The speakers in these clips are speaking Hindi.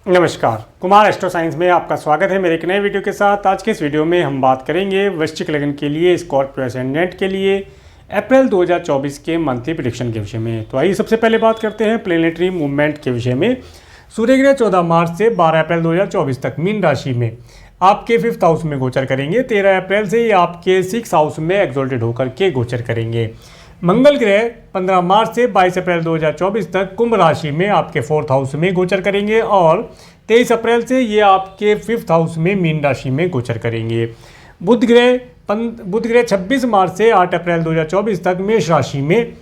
नमस्कार, कुमार एस्ट्रो साइंस में आपका स्वागत है मेरे एक नए वीडियो के साथ। आज के इस वीडियो में हम बात करेंगे वृश्चिक लग्न के लिए स्कॉर्पियो एसेंडेंट के लिए अप्रैल 2024 के मंथली प्रेडिक्शन के विषय में। तो आइए सबसे पहले बात करते हैं प्लेनेटरी मूवमेंट के विषय में। सूर्य ग्रह 14 मार्च से 12 अप्रैल 2024 तक मीन राशि में आपके 5th हाउस में गोचर करेंगे। 13 अप्रैल से ये आपके 6th हाउस में एक्सोल्टेड होकर के गोचर करेंगे। मंगल ग्रह 15 मार्च से 22 अप्रैल 2024 तक कुंभ राशि में आपके 4th हाउस में गोचर करेंगे और 23 अप्रैल से ये आपके 5th हाउस में मीन राशि में गोचर करेंगे। बुध ग्रह 26 मार्च से 8 अप्रैल 2024 तक मेष राशि में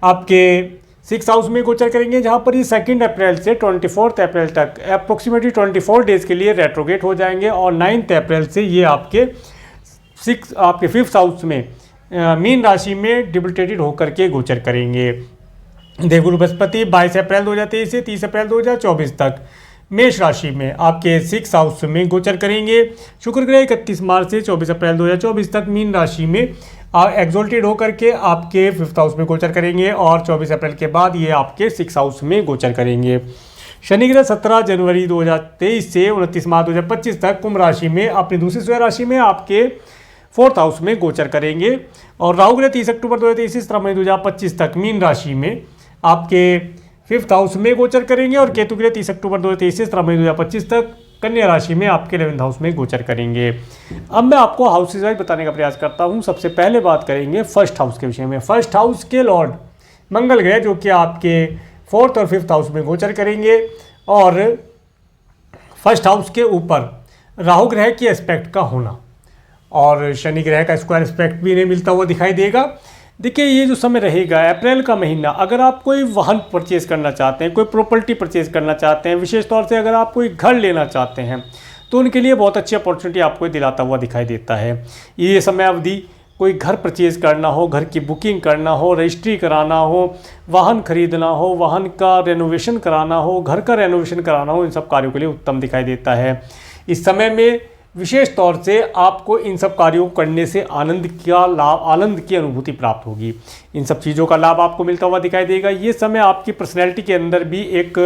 आपके 6th हाउस में गोचर करेंगे, जहाँ पर ये 2 अप्रैल से 24 अप्रैल तक अप्रोक्सीमेटली 24 डेज के लिए रेट्रोगेट हो जाएंगे और 9 अप्रैल से ये आपके 5th हाउस में मीन राशि में डिबिटेटेड होकर के गोचर करेंगे। देवगुरु बृहस्पति 22 अप्रैल 2023 से 30 अप्रैल 2024 तक मेष राशि में आपके 6th हाउस में गोचर करेंगे। शुक्र ग्रह 31 मार्च से 24 अप्रैल 2024 तक मीन राशि में एक्सोल्टेड होकर के आपके 5th हाउस में गोचर करेंगे और 24 अप्रैल के बाद ये आपके 6th हाउस में गोचर करेंगे। शनि ग्रह 17 जनवरी 2023 से 29 मार्च 2025 तक कुंभ राशि में अपनी दूसरी स्वयं राशि में आपके 4th हाउस में गोचर करेंगे और राहु ग्रह 30 अक्टूबर 2023 से 17 मई 2025 तक मीन राशि में आपके 5th हाउस में गोचर करेंगे और केतु ग्रह 30 अक्टूबर 2023 से 17 मई 2025 तक कन्या राशि में आपके 11th हाउस में गोचर करेंगे। अब मैं आपको हाउसेज वाइज बताने का प्रयास करता हूं। सबसे पहले बात करेंगे फर्स्ट हाउस के विषय में। फर्स्ट हाउस के लॉर्ड मंगल ग्रह जो कि आपके 4th और 5th हाउस में गोचर करेंगे और फर्स्ट हाउस के ऊपर राहु ग्रह की एस्पेक्ट का होना और शनि ग्रह का स्क्वायर एस्पेक्ट भी इन्हें मिलता हुआ दिखाई देगा। देखिए, ये जो समय रहेगा अप्रैल का महीना, अगर आप कोई वाहन परचेज करना चाहते हैं, कोई प्रॉपर्टी परचेज करना चाहते हैं, विशेष तौर से अगर आप कोई घर लेना चाहते हैं, तो उनके लिए बहुत अच्छी अपॉर्चुनिटी आपको दिलाता हुआ दिखाई देता है। ये समय अवधि कोई घर परचेज करना हो, घर की बुकिंग करना हो, रजिस्ट्री कराना हो, वाहन खरीदना हो, वाहन का रेनोवेशन कराना हो, घर का रेनोवेशन कराना हो, इन सब कार्यों के लिए उत्तम दिखाई देता है। इस समय में विशेष तौर से आपको इन सब कार्यों को करने से आनंद की अनुभूति प्राप्त होगी। इन सब चीज़ों का लाभ आपको मिलता हुआ दिखाई देगा। ये समय आपकी पर्सनैलिटी के अंदर भी एक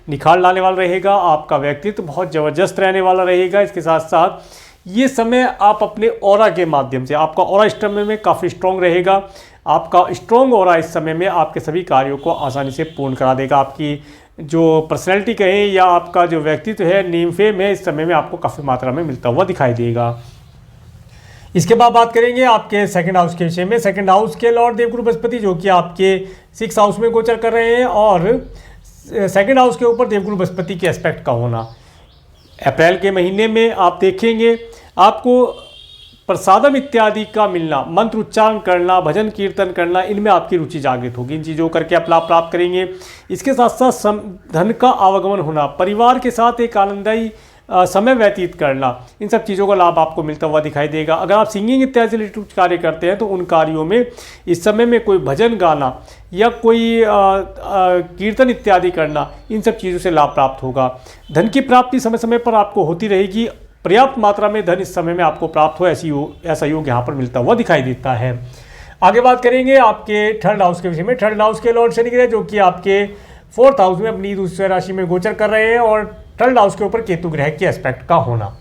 निखार लाने वाला रहेगा। आपका व्यक्तित्व बहुत ज़बरदस्त रहने वाला रहेगा। इसके साथ साथ ये समय आप अपने ऑरा के माध्यम से, आपका ऑरा इस समय में काफ़ी स्ट्रॉन्ग रहेगा। आपका स्ट्रॉन्ग ऑरा इस समय में आपके सभी कार्यों को आसानी से पूर्ण करा देगा। आपकी जो पर्सनैलिटी कहें या आपका जो व्यक्तित्व है, नेम फेम है, इस समय में आपको काफ़ी मात्रा में मिलता हुआ दिखाई देगा। इसके बाद बात करेंगे आपके 2nd हाउस के विषय में। 2nd हाउस के लॉर्ड देवगुरु बृहस्पति जो कि आपके 6th हाउस में गोचर कर रहे हैं और 2nd हाउस के ऊपर देवगुरु बृहस्पति के एस्पेक्ट का होना। अप्रैल के महीने में आप देखेंगे आपको प्रसादम इत्यादि का मिलना, मंत्र उच्चारण करना, भजन कीर्तन करना, इनमें आपकी रुचि जागृत होगी। इन चीज़ों करके आप लाभ प्राप्त करेंगे। इसके साथ साथ धन का आवागमन होना, परिवार के साथ एक आनंददायी समय व्यतीत करना, इन सब चीज़ों का लाभ आपको मिलता हुआ दिखाई देगा। अगर आप सिंगिंग इत्यादि से रिलेटेड कार्य करते हैं तो उन कार्यों में इस समय में कोई भजन गाना या कोई कीर्तन इत्यादि करना, इन सब चीज़ों से लाभ प्राप्त होगा। धन की प्राप्ति समय समय पर आपको होती रहेगी। पर्याप्त मात्रा में धन इस समय में आपको प्राप्त हो ऐसा योग यहाँ पर मिलता हुआ दिखाई देता है। आगे बात करेंगे आपके 3rd हाउस के विषय में। 3rd हाउस के लॉर्ड शनि ग्रह जो कि आपके 4th हाउस में अपनी दूसरी राशि में गोचर कर रहे हैं और 3rd हाउस के ऊपर केतु ग्रह के एस्पेक्ट का होना।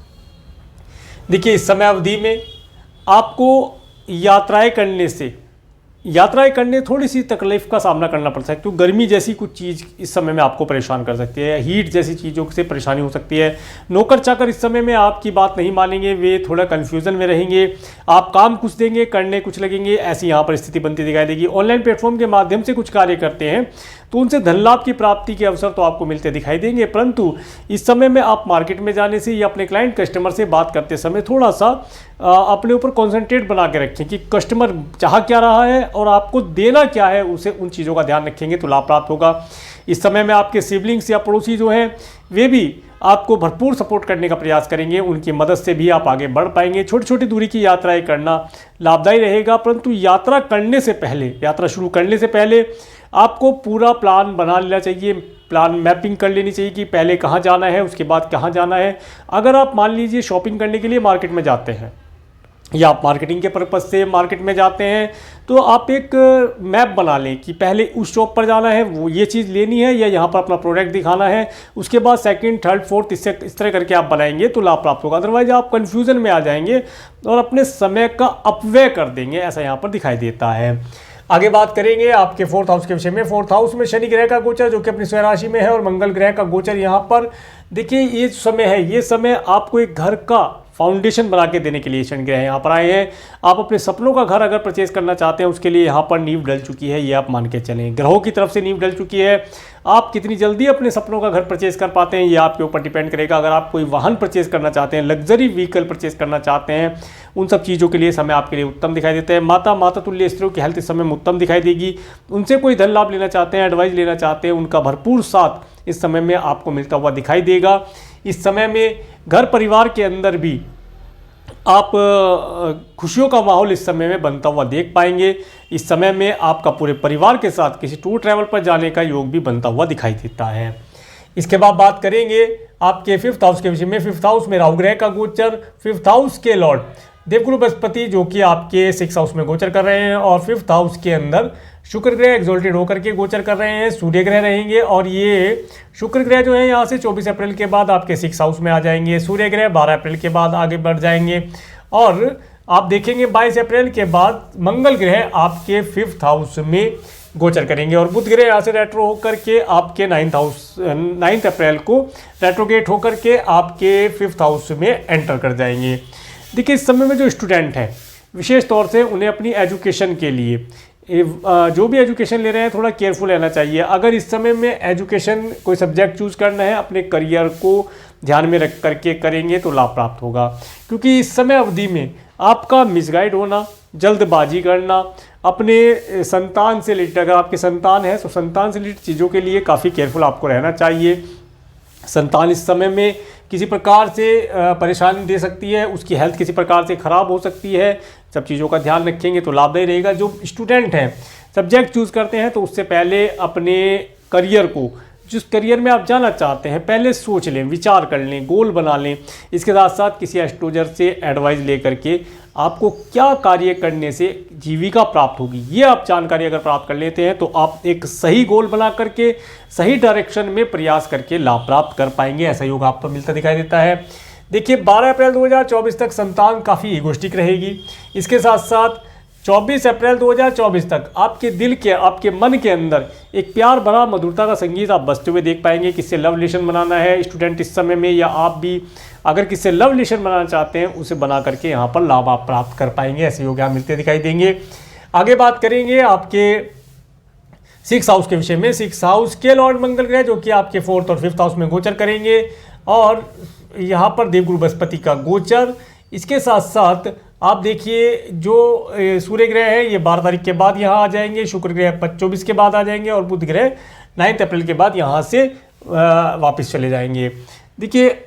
देखिए, इस समय अवधि में आपको यात्राएं करने थोड़ी सी तकलीफ का सामना करना पड़ सकता है, क्योंकि गर्मी जैसी कुछ चीज़ इस समय में आपको परेशान कर सकती है, हीट जैसी चीज़ों से परेशानी हो सकती है। नौकर चाकर इस समय में आपकी बात नहीं मानेंगे, वे थोड़ा कन्फ्यूज़न में रहेंगे। आप काम कुछ देंगे, करने कुछ लगेंगे, ऐसी यहाँ पर स्थिति बनती दिखाई देगी। ऑनलाइन प्लेटफॉर्म के माध्यम से कुछ कार्य करते हैं तो उनसे धन लाभ की प्राप्ति के अवसर तो आपको मिलते दिखाई देंगे, परंतु इस समय में आप मार्केट में जाने से या अपने क्लाइंट कस्टमर से बात करते समय थोड़ा सा अपने ऊपर कॉन्सेंट्रेट बना के रखें कि कस्टमर चाह क्या रहा है और आपको देना क्या है, उसे उन चीज़ों का ध्यान रखेंगे तो लाभ प्राप्त होगा। इस समय में आपके सिबलिंग्स या पड़ोसी जो हैं वे भी आपको भरपूर सपोर्ट करने का प्रयास करेंगे। उनकी मदद से भी आप आगे बढ़ पाएंगे। छोटी छोटी दूरी की यात्राएं करना लाभदायी रहेगा, परंतु यात्रा शुरू करने से पहले आपको पूरा प्लान बना लेना चाहिए। प्लान मैपिंग कर लेनी चाहिए कि पहले कहाँ जाना है, उसके बाद कहाँ जाना है। अगर आप मान लीजिए शॉपिंग करने के लिए मार्केट में जाते हैं या आप मार्केटिंग के पर्पज़ से मार्केट में जाते हैं, तो आप एक मैप बना लें कि पहले उस शॉप पर जाना है, वो ये चीज़ लेनी है या यहाँ पर अपना प्रोडक्ट दिखाना है, उसके बाद सेकंड, थर्ड, फोर्थ इस तरह करके आप बनाएंगे तो लाभ प्राप्त होगा। अदरवाइज आप कन्फ्यूज़न में आ जाएंगे और अपने समय का अपव्यय कर देंगे, ऐसा यहाँ पर दिखाई देता है। आगे बात करेंगे आपके 4th हाउस के विषय में। 4th हाउस में शनि ग्रह का गोचर जो कि अपनी स्वयं राशि में है, और मंगल ग्रह का गोचर यहाँ पर। देखिए ये समय है, ये समय आपको एक घर का फाउंडेशन बना के देने के लिए शनि ग्रह यहाँ पर आए हैं। आप अपने सपनों का घर अगर परचेज करना चाहते हैं, उसके लिए यहाँ पर नींव डल चुकी है, ये आप मान के चलें। ग्रहों की तरफ से नींव डल चुकी है। आप कितनी जल्दी अपने सपनों का घर परचेज कर पाते हैं, ये आपके ऊपर डिपेंड करेगा। अगर आप कोई वाहन परचेज करना चाहते हैं, लग्जरी व्हीकल परचेज करना चाहते हैं, उन सब चीज़ों के लिए समय आपके लिए उत्तम दिखाई देता है। माता तुल्य स्त्रियों की हेल्थ इस समय में उत्तम दिखाई देगी। उनसे कोई धन लाभ लेना चाहते हैं, एडवाइस लेना चाहते हैं, उनका भरपूर साथ इस समय में आपको मिलता हुआ दिखाई देगा। इस समय में घर परिवार के अंदर भी आप खुशियों का माहौल इस समय में बनता हुआ देख पाएंगे। इस समय में आपका पूरे परिवार के साथ किसी टूर ट्रैवल पर जाने का योग भी बनता हुआ दिखाई देता है। इसके बाद बात करेंगे आपके 5th हाउस के विषय में। 5th हाउस में राहु ग्रह का गोचर। 5th हाउस के लॉर्ड देवगुरु बृहस्पति जो कि आपके 6th हाउस में गोचर कर रहे हैं, और 5th हाउस के अंदर शुक्र ग्रह एक्सोल्टेड होकर के गोचर कर रहे हैं। सूर्य ग्रह रहेंगे, और ये शुक्र ग्रह जो है यहाँ से 24 अप्रैल के बाद आपके 6th हाउस में आ जाएंगे। सूर्य ग्रह 12 अप्रैल के बाद आगे बढ़ जाएंगे, और आप देखेंगे 22 अप्रैल के बाद मंगल ग्रह आपके 5th हाउस में गोचर करेंगे, और बुध ग्रह यहाँ से रेट्रो होकर के आपके 9 अप्रैल को रेट्रोगेट होकर के आपके 5th हाउस में एंटर कर जाएंगे। देखिए इस समय में जो स्टूडेंट हैं, विशेष तौर से उन्हें अपनी एजुकेशन के लिए जो भी एजुकेशन ले रहे हैं थोड़ा केयरफुल रहना चाहिए। अगर इस समय में एजुकेशन कोई सब्जेक्ट चूज करना है, अपने करियर को ध्यान में रख करके करेंगे तो लाभ प्राप्त होगा, क्योंकि इस समय अवधि में आपका मिसगाइड होना, जल्दबाजी करना, अपने संतान से रिलेटेड, अगर आपके संतान है तो संतान से रिलेटेड चीज़ों के लिए काफ़ी केयरफुल आपको रहना चाहिए। संतान इस समय में किसी प्रकार से परेशानी दे सकती है, उसकी हेल्थ किसी प्रकार से ख़राब हो सकती है। सब चीज़ों का ध्यान रखेंगे तो लाभदायी रहेगा। जो स्टूडेंट हैं, सब्जेक्ट चूज़ करते हैं, तो उससे पहले अपने करियर को, जिस करियर में आप जाना चाहते हैं, पहले सोच लें, विचार कर लें, गोल बना लें। इसके साथ साथ किसी एस्ट्रोलॉजर से एडवाइस ले करके आपको क्या कार्य करने से जीविका प्राप्त होगी, ये आप जानकारी अगर प्राप्त कर लेते हैं तो आप एक सही गोल बना करके सही डायरेक्शन में प्रयास करके लाभ प्राप्त कर पाएंगे। ऐसा योग आपको मिलता दिखाई देता है। देखिए 12 अप्रैल 2024 तक संतान काफ़ी ईगोस्टिक रहेगी। इसके साथ साथ 24 अप्रैल 2024 तक आपके दिल के, आपके मन के अंदर एक प्यार भरा मधुरता का संगीत आप बजते हुए देख पाएंगे। किससे लव रिलेशन बनाना है स्टूडेंट इस समय में, या आप भी अगर किससे लव रिलेशन बनाना चाहते हैं, उसे बना करके यहाँ पर लाभ आप प्राप्त कर पाएंगे। ऐसे योग यहाँ मिलते दिखाई देंगे। आगे बात करेंगे आपके 6th हाउस के विषय में। 6th हाउस के लॉर्ड मंगल ग्रह जो कि आपके 4th और 5th हाउस में गोचर करेंगे, और यहाँ पर देवगुरु बृहस्पति का गोचर। इसके साथ साथ आप देखिए जो सूर्य ग्रह है ये 12 तारीख के बाद यहाँ आ जाएंगे, शुक्र ग्रह 24 के बाद आ जाएंगे, और बुध ग्रह 9 अप्रैल के बाद यहाँ से वापस चले जाएंगे। देखिए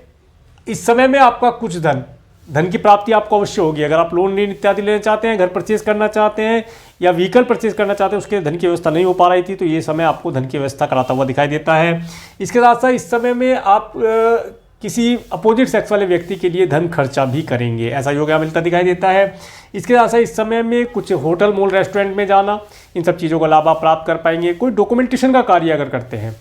इस समय में आपका कुछ धन की प्राप्ति आपको अवश्य होगी। अगर आप लोन इत्यादि लेना चाहते हैं, घर परचेज करना चाहते हैं, या व्हीकल परचेज करना चाहते हैं, उसके धन की व्यवस्था नहीं हो पा रही थी, तो ये समय आपको धन की व्यवस्था कराता हुआ दिखाई देता है। इसके साथ साथ इस समय में आप किसी अपोजिट सेक्स वाले व्यक्ति के लिए धन खर्चा भी करेंगे, ऐसा योग मिलता दिखाई देता है। इसके साथ साथ इस समय में कुछ होटल, मॉल, रेस्टोरेंट में जाना, इन सब चीज़ों का लाभ आप प्राप्त कर पाएंगे। कोई डॉक्यूमेंटेशन का कार्य अगर करते हैं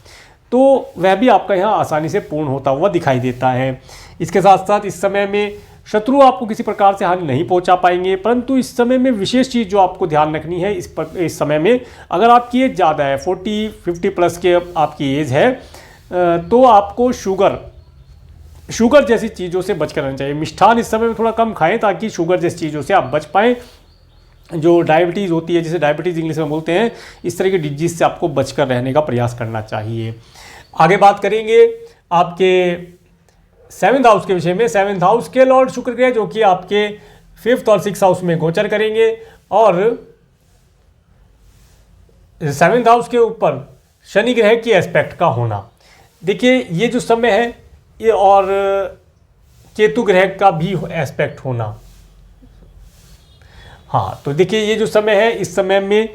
तो वह भी आपका यहाँ आसानी से पूर्ण होता हुआ दिखाई देता है। इसके साथ साथ इस समय में शत्रु आपको किसी प्रकार से हानि नहीं पहुंचा पाएंगे, परंतु इस समय में विशेष चीज़ जो आपको ध्यान रखनी है, इस समय में अगर आपकी एज ज़्यादा है, 40-50 प्लस के आपकी एज है, तो आपको शुगर जैसी चीज़ों से बच कर रहना चाहिए। मिष्ठान इस समय में थोड़ा कम खाएं ताकि शुगर जैसी चीज़ों से आप बच पाएँ। जो डायबिटीज़ होती है, जिसे डायबिटीज़ इंग्लिश में बोलते हैं, इस तरह की डिजीज़ से आपको बचकर रहने का प्रयास करना चाहिए। आगे बात करेंगे आपके 7th हाउस के विषय में। 7th हाउस के लॉर्ड शुक्र ग्रह जो कि आपके 5th और 6th हाउस में गोचर करेंगे, और 7th हाउस के ऊपर शनि ग्रह की एस्पेक्ट का होना। देखिए ये जो समय है, ये और केतु ग्रह का भी एस्पेक्ट होना। हाँ, तो देखिए ये जो समय है, इस समय में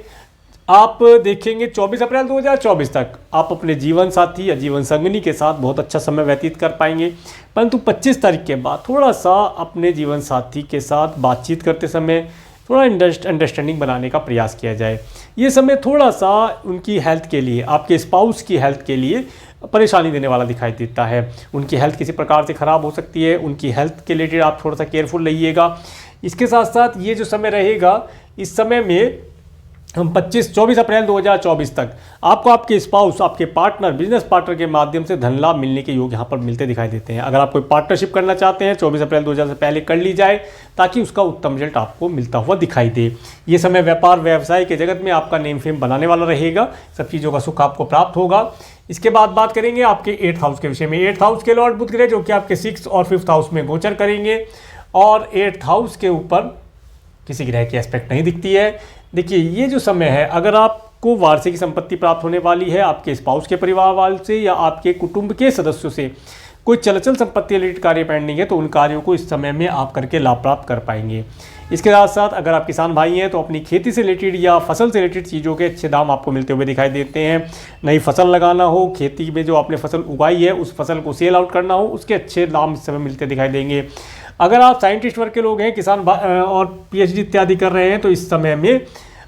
आप देखेंगे 24 अप्रैल 2024 तक आप अपने जीवन साथी या जीवन संगिनी के साथ बहुत अच्छा समय व्यतीत कर पाएंगे। परंतु 25 तारीख के बाद थोड़ा सा अपने जीवन साथी के साथ बातचीत करते समय थोड़ा अंडरस्टैंडिंग बनाने का प्रयास किया जाए। ये समय थोड़ा सा उनकी हेल्थ के लिए, आपके स्पाउस की हेल्थ के लिए परेशानी देने वाला दिखाई देता है। उनकी हेल्थ किसी प्रकार से ख़राब हो सकती है, उनकी हेल्थ के रिलेटेड आप थोड़ा सा केयरफुल रहिएगा। इसके साथ साथ ये जो समय रहेगा, इस समय में हम 24 अप्रैल 2024 तक आपको आपके स्पाउस, आपके पार्टनर, बिजनेस पार्टनर के माध्यम से धन लाभ मिलने के योग यहाँ पर मिलते दिखाई देते हैं। अगर आप कोई पार्टनरशिप करना चाहते हैं 24 अप्रैल 2000 से पहले कर ली जाए, ताकि उसका उत्तम रिजल्ट आपको मिलता हुआ दिखाई दे। ये समय व्यापार व्यवसाय के जगत में आपका नेम फेम बनाने वाला रहेगा, सब चीज़ों का सुख आपको प्राप्त होगा। इसके बाद बात करेंगे आपके 8th हाउस के विषय में। 8th हाउस के लॉर्ड बुध ग्रह जो कि आपके 6th और 5th हाउस में गोचर करेंगे, और 8th हाउस के ऊपर किसी ग्रह की एस्पेक्ट नहीं दिखती है। देखिए, ये जो समय है, अगर आपको वार्षिक संपत्ति प्राप्त होने वाली है आपके स्पाउस के परिवार वाले से या आपके कुटुंब के सदस्यों से, कोई चलचल संपत्ति रिलेटेड कार्य पेंडिंग है तो उन कार्यों को इस समय में आप करके लाभ प्राप्त कर पाएंगे। इसके साथ साथ अगर आप किसान भाई हैं तो अपनी खेती से रिलेटेड या फसल से रिलेटेड चीज़ों के अच्छे दाम आपको मिलते हुए दिखाई देते हैं। नई फसल लगाना हो, खेती में जो आपने फसल उगाई है उस फसल को सेल आउट करना हो, उसके अच्छे दाम इस समय मिलते दिखाई देंगे। अगर आप साइंटिस्ट वर्ग के लोग हैं, किसान और पीएचडी इत्यादि कर रहे हैं, तो इस समय में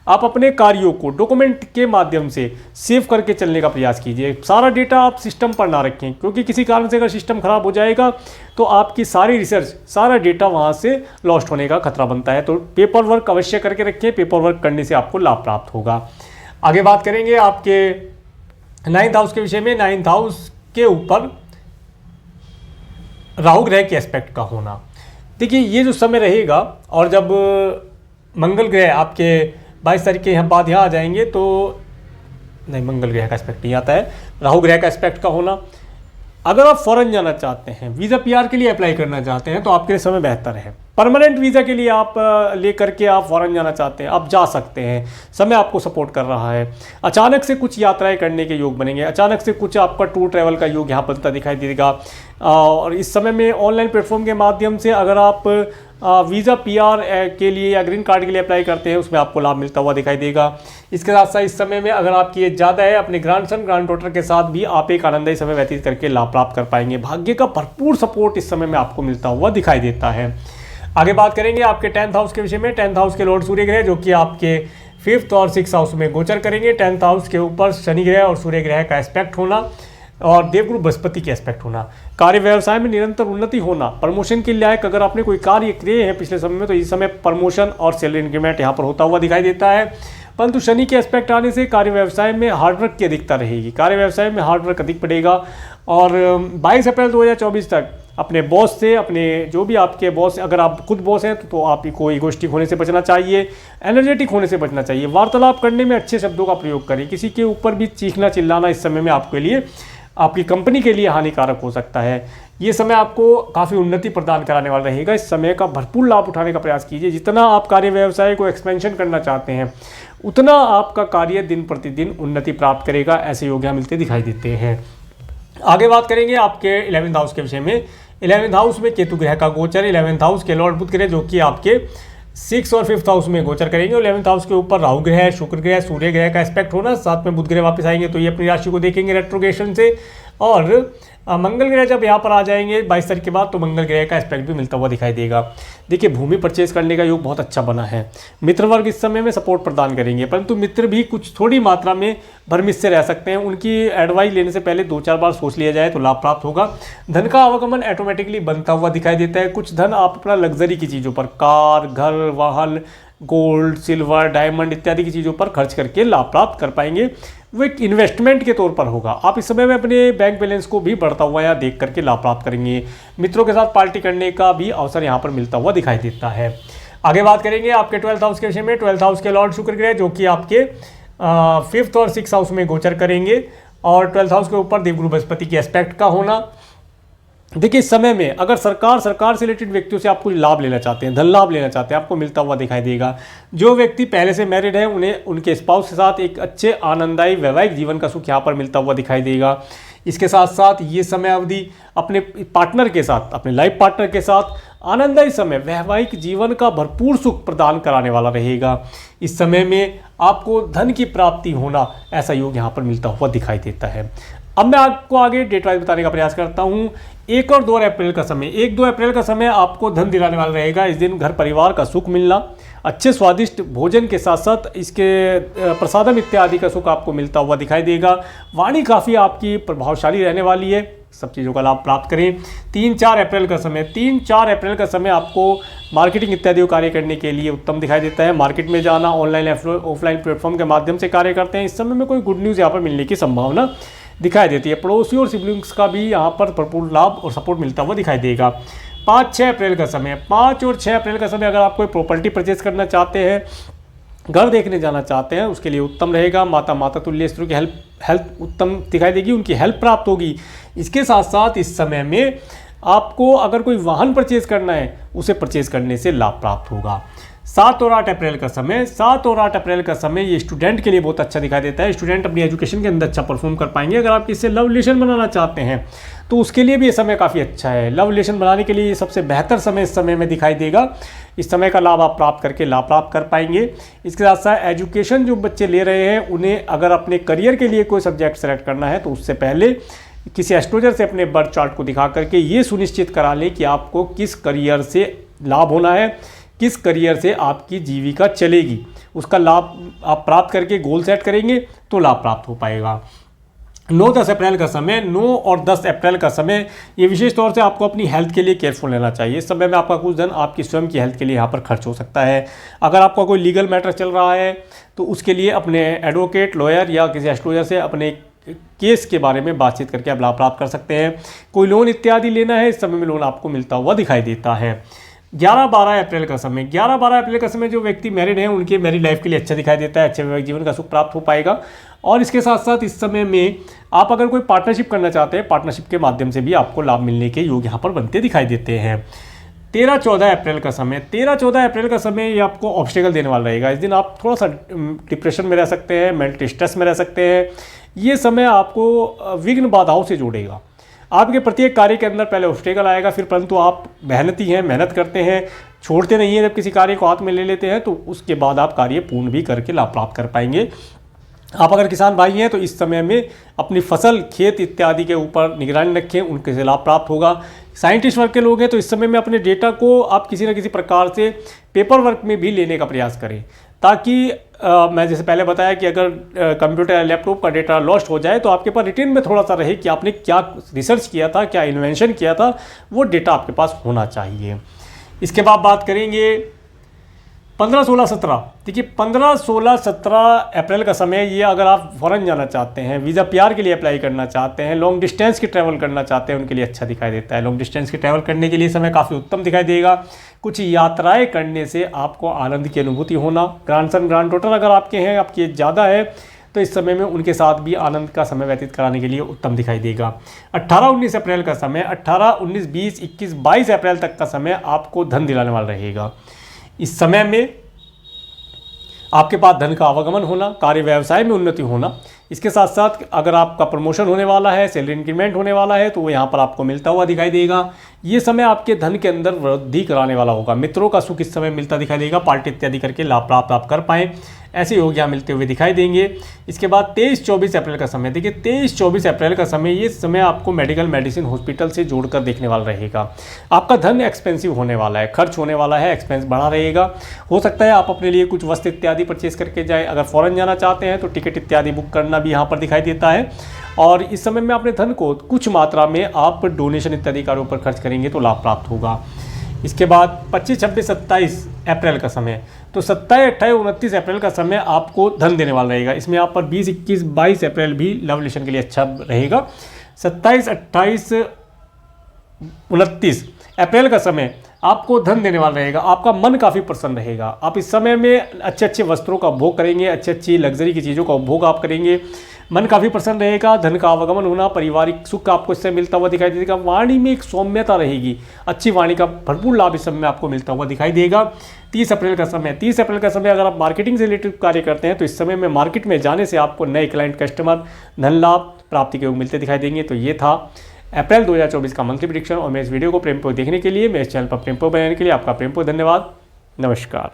आप अपने कार्यों को डॉक्यूमेंट के माध्यम से सेव करके चलने का प्रयास कीजिए। सारा डेटा आप सिस्टम पर ना रखें, क्योंकि किसी कारण से अगर सिस्टम खराब हो जाएगा तो आपकी सारी रिसर्च, सारा डेटा वहाँ से लॉस्ट होने का खतरा बनता है। तो पेपर वर्क अवश्य करके रखें, पेपर वर्क करने से आपको लाभ प्राप्त होगा। आगे बात करेंगे आपके 9th हाउस के विषय में। 9th हाउस के ऊपर राहु ग्रह के एस्पेक्ट का होना। देखिए, ये जो समय रहेगा, और जब मंगल ग्रह आपके 22 तारीख के बाद यहाँ आ जाएंगे तो नहीं, मंगल ग्रह का एस्पेक्ट नहीं आता है, राहु ग्रह का एस्पेक्ट का होना। अगर आप फॉरेन जाना चाहते हैं, वीज़ा पीआर के लिए अप्लाई करना चाहते हैं, तो आपके लिए समय बेहतर है। परमानेंट वीज़ा के लिए आप लेकर के आप फॉरेन जाना चाहते हैं, आप जा सकते हैं, समय आपको सपोर्ट कर रहा है। अचानक से कुछ यात्राएं करने के योग बनेंगे, अचानक से कुछ आपका टूर ट्रैवल का योग यहाँ बनता दिखाई देगा। और इस समय में ऑनलाइन प्लेटफॉर्म के माध्यम से अगर आप वीज़ा पीआर के लिए या ग्रीन कार्ड के लिए अप्लाई करते हैं, उसमें आपको लाभ मिलता हुआ दिखाई देगा। इसके साथ साथ इस समय में अगर आपकी एज ज़्यादा है, अपने ग्रैंडसन ग्रैंड डॉटर के साथ भी आप एक आनंददायी समय व्यतीत करके लाभ प्राप्त कर पाएंगे। भाग्य का भरपूर सपोर्ट इस समय में आपको मिलता हुआ दिखाई देता है। आगे बात करेंगे आपके 10th हाउस के विषय में। 10th हाउस के लॉर्ड सूर्य ग्रह जो कि आपके 5th और 6th हाउस में गोचर करेंगे। 10th हाउस के ऊपर शनि ग्रह और सूर्य ग्रह का एस्पेक्ट होना और देवगुरु बृहस्पति के एस्पेक्ट होना, कार्य व्यवसाय में निरंतर उन्नति होना, प्रमोशन के लायक अगर आपने कोई कार्य किए हैं पिछले समय में, तो इस समय प्रमोशन और सैलरी इंक्रीमेंट यहाँ पर होता हुआ दिखाई देता है। परंतु शनि के एस्पेक्ट आने से कार्य व्यवसाय में हार्डवर्क की अधिकता रहेगी, कार्य व्यवसाय में हार्डवर्क अधिक पड़ेगा। और 22 अप्रैल 2024 तक अपने बॉस से, अपने जो भी आपके बॉस, अगर आप खुद बॉस हैं तो आपको इगोइस्टिक होने से बचना चाहिए, एनर्जेटिक होने से बचना चाहिए। वार्तालाप करने में अच्छे शब्दों का प्रयोग करें। किसी के ऊपर भी चीखना चिल्लाना इस समय में आपके लिए, आपकी कंपनी के लिए हानिकारक हो सकता है। ये समय आपको काफ़ी उन्नति प्रदान कराने वाला रहेगा। इस समय का भरपूर लाभ उठाने का प्रयास कीजिए। जितना आप कार्य व्यवसाय को एक्सपेंशन करना चाहते हैं, उतना आपका कार्य दिन प्रतिदिन उन्नति प्राप्त करेगा। ऐसे योग मिलते दिखाई देते हैं। आगे बात करेंगे आपके 11th हाउस के विषय में। 11th हाउस में केतु ग्रह का गोचर। 11th हाउस के लॉर्ड बुध ग्रह जो कि आपके 6th और 5th हाउस में गोचर करेंगे। 11th हाउस के ऊपर राहु ग्रह, शुक्र ग्रह, सूर्य ग्रह का एस्पेक्ट होना, साथ में बुध ग्रह वापस आएंगे तो ये अपनी राशि को देखेंगे रेट्रोगेशन से। और मंगल ग्रह जब यहाँ पर आ जाएंगे 22 तारीख के बाद, तो मंगल ग्रह का एस्पेक्ट भी मिलता हुआ दिखाई देगा। देखिए, भूमि परचेज करने का योग बहुत अच्छा बना है। मित्र वर्ग इस समय में सपोर्ट प्रदान करेंगे, परंतु मित्र भी कुछ थोड़ी मात्रा में भ्रमित से रह सकते हैं। उनकी एडवाइस लेने से पहले 2-4 बार सोच लिया जाए तो लाभ प्राप्त होगा। धन का आवागमन ऑटोमेटिकली बनता हुआ दिखाई देता है। कुछ धन आप अपना लग्जरी की चीज़ों पर, कार, घर, वाहन, गोल्ड, सिल्वर, डायमंड इत्यादि की चीज़ों पर खर्च करके लाभ प्राप्त कर पाएंगे। वो एक इन्वेस्टमेंट के तौर पर होगा। आप इस समय में अपने बैंक बैलेंस को भी बढ़ता हुआ या देख करके लाभ प्राप्त करेंगे। मित्रों के साथ पार्टी करने का भी अवसर यहाँ पर मिलता हुआ दिखाई देता है। आगे बात करेंगे आपके 12th हाउस के विषय में। 12th हाउस के लॉर्ड शुक्र ग्रह जो कि आपके 5th और 6th हाउस में गोचर करेंगे, और 12th हाउस के ऊपर देवगुरु बृहस्पति के एस्पेक्ट का होना। देखिए, इस समय में अगर सरकार से रिलेटेड व्यक्तियों से आप कुछ लाभ लेना चाहते हैं, धन लाभ लेना चाहते हैं, आपको मिलता हुआ दिखाई देगा। जो व्यक्ति पहले से मैरिड है, उन्हें उनके स्पाउस के साथ एक अच्छे आनंददायी वैवाहिक जीवन का सुख यहाँ पर मिलता हुआ दिखाई देगा। इसके साथ साथ ये समय अवधि अपने पार्टनर के साथ, अपने लाइफ पार्टनर के साथ आनंददायी समय वैवाहिक जीवन का भरपूर सुख प्रदान कराने वाला रहेगा। इस समय में आपको धन की प्राप्ति होना, ऐसा योग यहाँ पर मिलता हुआ दिखाई देता है। अब मैं आपको आगे डेट वाइज बताने का प्रयास करता हूँ। 1 और 2 अप्रैल का समय, 1-2 अप्रैल का समय आपको धन दिलाने वाला रहेगा। इस दिन घर परिवार का सुख मिलना, अच्छे स्वादिष्ट भोजन के साथ साथ इसके प्रसादम इत्यादि का सुख आपको मिलता हुआ दिखाई देगा। वाणी काफ़ी आपकी प्रभावशाली रहने वाली है, सब चीज़ों का लाभ प्राप्त करें। 3-4 अप्रैल का समय, 3-4 अप्रैल का समय आपको मार्केटिंग इत्यादि कार्य करने के लिए उत्तम दिखाई देता है। मार्केट में जाना, ऑनलाइन ऑफलाइन प्लेटफॉर्म के माध्यम से कार्य करते हैं, इस समय में कोई गुड न्यूज़ यहाँ पर मिलने की संभावना दिखाई देती है। पड़ोसियों और सिबलिंग्स का भी यहाँ पर भरपूर लाभ और सपोर्ट मिलता हुआ दिखाई देगा। 5-6 अप्रैल का समय, 5 और 6 अप्रैल का समय अगर आप कोई प्रॉपर्टी परचेज करना चाहते हैं, घर देखने जाना चाहते हैं, उसके लिए उत्तम रहेगा। माता तुल्य स्त्रियों की हेल्थ उत्तम दिखाई देगी, उनकी हेल्प प्राप्त होगी। इसके साथ साथ इस समय में आपको अगर कोई वाहन परचेज करना है, उसे परचेज करने से लाभ प्राप्त होगा। 7 और 8 अप्रैल का समय, 7 और 8 अप्रैल का समय ये स्टूडेंट के लिए बहुत अच्छा दिखाई देता है। स्टूडेंट अपनी एजुकेशन के अंदर अच्छा परफॉर्म कर पाएंगे। अगर आप किससे लव रिलेशन बनाना चाहते हैं तो उसके लिए भी ये समय काफ़ी अच्छा है। लव रिलेशन बनाने के लिए ये सबसे बेहतर समय इस समय में दिखाई देगा। इस समय का लाभ आप प्राप्त करके लाभ प्राप्त कर पाएंगे। इसके साथ साथ एजुकेशन जो बच्चे ले रहे हैं, उन्हें अगर अपने करियर के लिए कोई सब्जेक्ट सेलेक्ट करना है तो उससे पहले किसी एस्ट्रोलॉजर से अपने बर्थ चार्ट को दिखा करके ये सुनिश्चित करा लें कि आपको किस करियर से लाभ होना है, किस करियर से आपकी जीविका चलेगी। उसका लाभ आप प्राप्त करके गोल सेट करेंगे तो लाभ प्राप्त हो पाएगा। 9-10 अप्रैल का समय, 9 और 10 अप्रैल का समय, ये विशेष तौर से आपको अपनी हेल्थ के लिए केयरफुल रहना चाहिए। इस समय में आपका कुछ धन आपकी स्वयं की हेल्थ के लिए यहाँ पर खर्च हो सकता है। अगर आपका कोई लीगल मैटर चल रहा है तो उसके लिए अपने एडवोकेट, लॉयर या किसी एस्ट्रोलॉजर से अपने केस के बारे में बातचीत करके आप लाभ प्राप्त कर सकते हैं। कोई लोन इत्यादि लेना है, इस समय में लोन आपको मिलता हुआ दिखाई देता है। 11-12 अप्रैल का समय, 11-12 अप्रैल का समय जो व्यक्ति मैरिड हैं उनके मैरिड लाइफ के लिए अच्छा दिखाई देता है। अच्छे वैवाहिक जीवन का सुख प्राप्त हो पाएगा। और इसके साथ साथ इस समय में आप अगर कोई पार्टनरशिप करना चाहते हैं, पार्टनरशिप के माध्यम से भी आपको लाभ मिलने के योग यहाँ पर बनते दिखाई देते हैं। 13-14 अप्रैल का समय, 13-14 अप्रैल का समय ये आपको ऑब्स्टेकल देने वाला रहेगा। इस दिन आप थोड़ा सा डिप्रेशन में रह सकते हैं, मेंटल स्ट्रेस में रह सकते हैं। ये समय आपको विघ्न बाधाओं से जोड़ेगा। आपके प्रत्येक कार्य के अंदर पहले ऑब्स्टेकल आएगा, फिर परंतु आप मेहनती हैं, मेहनत करते हैं, छोड़ते नहीं हैं। जब किसी कार्य को हाथ में ले लेते हैं तो उसके बाद आप कार्य पूर्ण भी करके लाभ प्राप्त कर पाएंगे। आप अगर किसान भाई हैं तो इस समय में अपनी फसल, खेत इत्यादि के ऊपर निगरानी रखें, उनके से लाभ प्राप्त होगा। साइंटिस्ट वर्ग के लोग हैं तो इस समय में अपने डेटा को आप किसी न किसी प्रकार से पेपर वर्क में भी लेने का प्रयास करें, ताकि मैं जैसे पहले बताया कि अगर कंप्यूटर या लैपटॉप का डेटा लॉस्ट हो जाए तो आपके पास रिटेन में थोड़ा सा रहे कि आपने क्या रिसर्च किया था, क्या इन्वेंशन किया था, वो डेटा आपके पास होना चाहिए। इसके बाद बात करेंगे 15, 16, 17। देखिए 15, 16, 17 अप्रैल का समय, ये अगर आप फॉरेन जाना चाहते हैं, वीज़ा PR के लिए अप्लाई करना चाहते हैं, लॉन्ग डिस्टेंस की ट्रैवल करना चाहते हैं, उनके लिए अच्छा दिखाई देता है। लॉन्ग डिस्टेंस की ट्रैवल करने के लिए समय काफ़ी उत्तम दिखाई देगा। कुछ यात्राएं करने से आपको आनंद की अनुभूति होना। ग्रैंडसन ग्रैंड डॉटर अगर आपके हैं, आपकी एज ज़्यादा है, तो इस समय में उनके साथ भी आनंद का समय व्यतीत कराने के लिए उत्तम दिखाई देगा। 18, 19 अप्रैल का समय, 18, 19, 20, 21, 22 अप्रैल तक का समय आपको धन दिलाने वाला रहेगा। इस समय में आपके पास धन का आवागमन होना, कार्य व्यवसाय में उन्नति होना, इसके साथ साथ अगर आपका प्रमोशन होने वाला है, सैलरी इंक्रीमेंट होने वाला है, तो वो यहाँ पर आपको मिलता हुआ दिखाई देगा। ये समय आपके धन के अंदर वृद्धि कराने वाला होगा। मित्रों का सुख इस समय मिलता दिखाई देगा। पार्टी इत्यादि करके लाभ प्राप्त आप कर पाएँ, ऐसे योग यहाँ मिलते हुए दिखाई देंगे। इसके बाद 23-24 अप्रैल का समय, देखिए 23-24 अप्रैल का समय, ये समय आपको मेडिकल, मेडिसिन, हॉस्पिटल से जोड़कर देखने वाला रहेगा। आपका धन एक्सपेंसिव होने वाला है, खर्च होने वाला है, एक्सपेंस बढ़ा रहेगा। हो सकता है आप अपने लिए कुछ वस्त्र इत्यादि परचेज करके जाएँ। अगर फॉरेन जाना चाहते हैं तो टिकट इत्यादि बुक करना भी यहाँ पर दिखाई देता है। और इस समय में अपने धन को कुछ मात्रा में आप डोनेशन इत्यादि कार्यों पर खर्च करेंगे तो लाभ प्राप्त होगा। इसके बाद 25, 26, 27 अप्रैल का समय, तो 27, 28, 29 अप्रैल का समय आपको धन देने वाला रहेगा। इसमें आप पर 20, 21, 22 अप्रैल भी लव रिलेशन के लिए अच्छा रहेगा। 27, 28, 29 अप्रैल का समय आपको धन देने वाला रहेगा। आपका मन काफ़ी प्रसन्न रहेगा। आप इस समय में अच्छे अच्छे वस्त्रों का उपभोग करेंगे, अच्छी अच्छी लग्जरी की चीज़ों का उपभोग आप करेंगे। मन काफ़ी प्रसन्न रहेगा। धन का आवागमन होना, पारिवारिक सुख आपको इससे मिलता हुआ दिखाई देगा। वाणी में एक सौम्यता रहेगी, अच्छी वाणी का भरपूर लाभ इस समय में आपको मिलता हुआ दिखाई देगा। 30 अप्रैल का समय, 30 अप्रैल का समय अगर आप मार्केटिंग से रिलेटेड कार्य करते हैं तो इस समय में मार्केट में जाने से आपको नए क्लाइंट, कस्टमर, धन लाभ प्राप्ति के योग मिलते दिखाई देंगे। तो ये था अप्रैल 2024 का मंथली प्रेडिक्शन और मेरे इस वीडियो को प्रेमपूर्वक देखने के लिए, मेरे चैनल पर प्रेमपूर्वक बनाने के लिए आपका प्रेमपूर्वक धन्यवाद। नमस्कार।